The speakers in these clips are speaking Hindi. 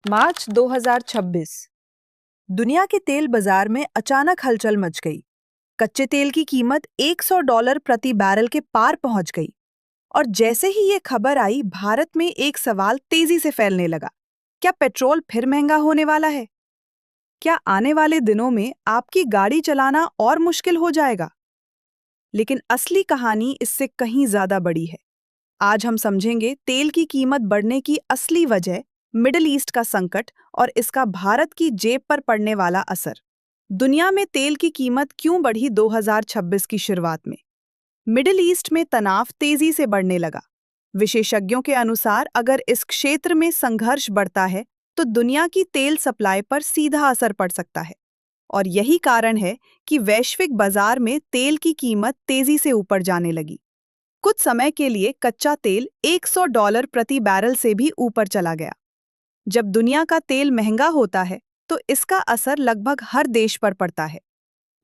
मार्च 2026। दुनिया के तेल बाजार में अचानक हलचल मच गई। कच्चे तेल की कीमत $100 प्रति बैरल के पार पहुंच गई। और जैसे ही ये खबर आई, भारत में एक सवाल तेजी से फैलने लगा। क्या पेट्रोल फिर महंगा होने वाला है? क्या आने वाले दिनों में आपकी गाड़ी चलाना और मुश्किल हो जाएगा? लेकिन असली कहानी इससे कहीं ज्यादा बड़ी है। आज हम समझेंगे तेल की कीमत बढ़ने की असली वजह, मिडिल ईस्ट का संकट और इसका भारत की जेब पर पड़ने वाला असर। दुनिया में तेल की कीमत क्यों बढ़ी 2026 की शुरुआत में? मिडिल ईस्ट में तनाव तेजी से बढ़ने लगा। विशेषज्ञों के अनुसार अगर इस क्षेत्र में संघर्ष बढ़ता है तो दुनिया की तेल सप्लाई पर सीधा असर पड़ सकता है। और यही कारण है कि वैश्विक बाजार में तेल की कीमत तेजी से ऊपर जाने लगी। कुछ समय के लिए कच्चा तेल $100 प्रति बैरल से भी ऊपर चला गया। जब दुनिया का तेल महंगा होता है तो इसका असर लगभग हर देश पर पड़ता है।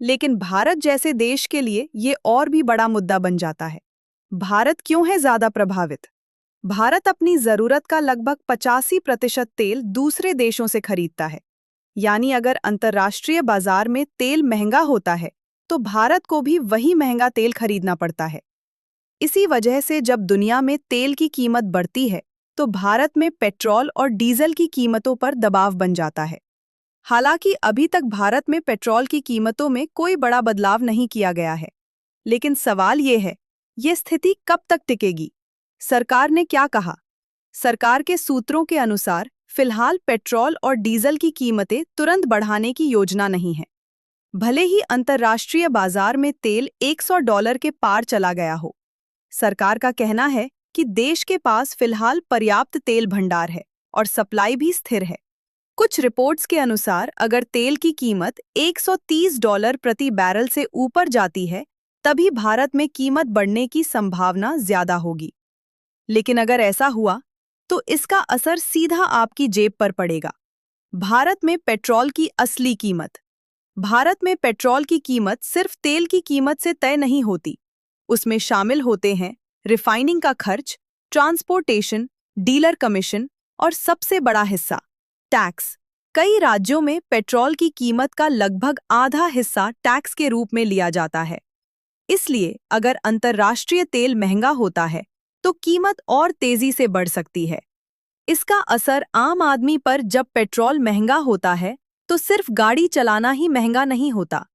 लेकिन भारत जैसे देश के लिए ये और भी बड़ा मुद्दा बन जाता है। भारत क्यों है ज्यादा प्रभावित? भारत अपनी जरूरत का लगभग 85% तेल दूसरे देशों से खरीदता है। यानी अगर अंतर्राष्ट्रीय बाजार में तेल महंगा होता है तो भारत को भी वही महंगा तेल खरीदना पड़ता है। इसी वजह से जब दुनिया में तेल की कीमत बढ़ती है तो भारत में पेट्रोल और डीजल की कीमतों पर दबाव बन जाता है। हालांकि अभी तक भारत में पेट्रोल की कीमतों में कोई बड़ा बदलाव नहीं किया गया है। लेकिन सवाल ये है, ये स्थिति कब तक टिकेगी? सरकार ने क्या कहा? सरकार के सूत्रों के अनुसार फिलहाल पेट्रोल और डीजल की कीमतें तुरंत बढ़ाने की योजना नहीं है। भले ही अंतर्राष्ट्रीय बाजार में तेल $100 के पार चला गया हो। सरकार का कहना है कि देश के पास फिलहाल पर्याप्त तेल भंडार है और सप्लाई भी स्थिर है। कुछ रिपोर्ट्स के अनुसार अगर तेल की कीमत $130 प्रति बैरल से ऊपर जाती है, तभी भारत में कीमत बढ़ने की संभावना ज्यादा होगी। लेकिन अगर ऐसा हुआ, तो इसका असर सीधा आपकी जेब पर पड़ेगा। भारत में पेट्रोल की असली कीमत। भारत में पेट्रोल की कीमत सिर्फ तेल की कीमत से तय नहीं होती। उसमें शामिल होते हैं रिफाइनिंग का खर्च, ट्रांसपोर्टेशन, डीलर कमीशन और सबसे बड़ा हिस्सा टैक्स। कई राज्यों में पेट्रोल की कीमत का लगभग आधा हिस्सा टैक्स के रूप में लिया जाता है। इसलिए अगर अंतर्राष्ट्रीय तेल महंगा होता है तो कीमत और तेजी से बढ़ सकती है। इसका असर आम आदमी पर जब पेट्रोल महंगा होता है तो सिर्फ गाड़ी चलाना ही महंगा नहीं होता।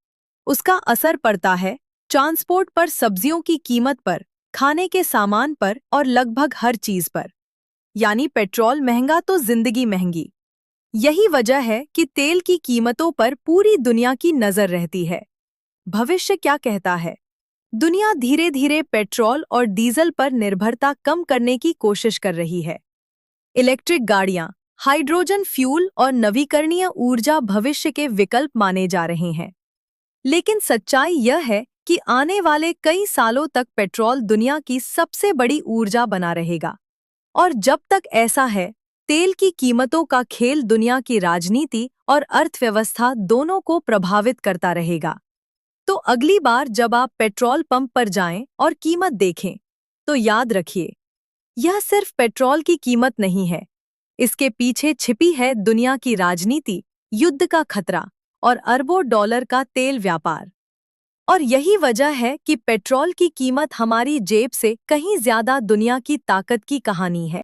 उसका असर पड़ता है ट्रांसपोर्ट पर, सब्जियों की कीमत पर, खाने के सामान पर और लगभग हर चीज पर। यानी पेट्रोल महंगा तो जिंदगी महंगी। यही वजह है कि तेल की कीमतों पर पूरी दुनिया की नजर रहती है। भविष्य क्या कहता है? दुनिया धीरे धीरे पेट्रोल और डीजल पर निर्भरता कम करने की कोशिश कर रही है। इलेक्ट्रिक गाड़ियां, हाइड्रोजन फ्यूल और नवीकरणीय ऊर्जा भविष्य के विकल्प माने जा रहे हैं। लेकिन सच्चाई यह है कि आने वाले कई सालों तक पेट्रोल दुनिया की सबसे बड़ी ऊर्जा बना रहेगा। और जब तक ऐसा है, तेल की कीमतों का खेल दुनिया की राजनीति और अर्थव्यवस्था दोनों को प्रभावित करता रहेगा। तो अगली बार जब आप पेट्रोल पंप पर जाएं और कीमत देखें, तो याद रखिए, यह सिर्फ पेट्रोल की कीमत नहीं है। इसके पीछे छिपी है दुनिया की राजनीति, युद्ध का खतरा और अरबों डॉलर का तेल व्यापार। और यही वजह है कि पेट्रोल की कीमत हमारी जेब से कहीं ज्यादा दुनिया की ताकत की कहानी है।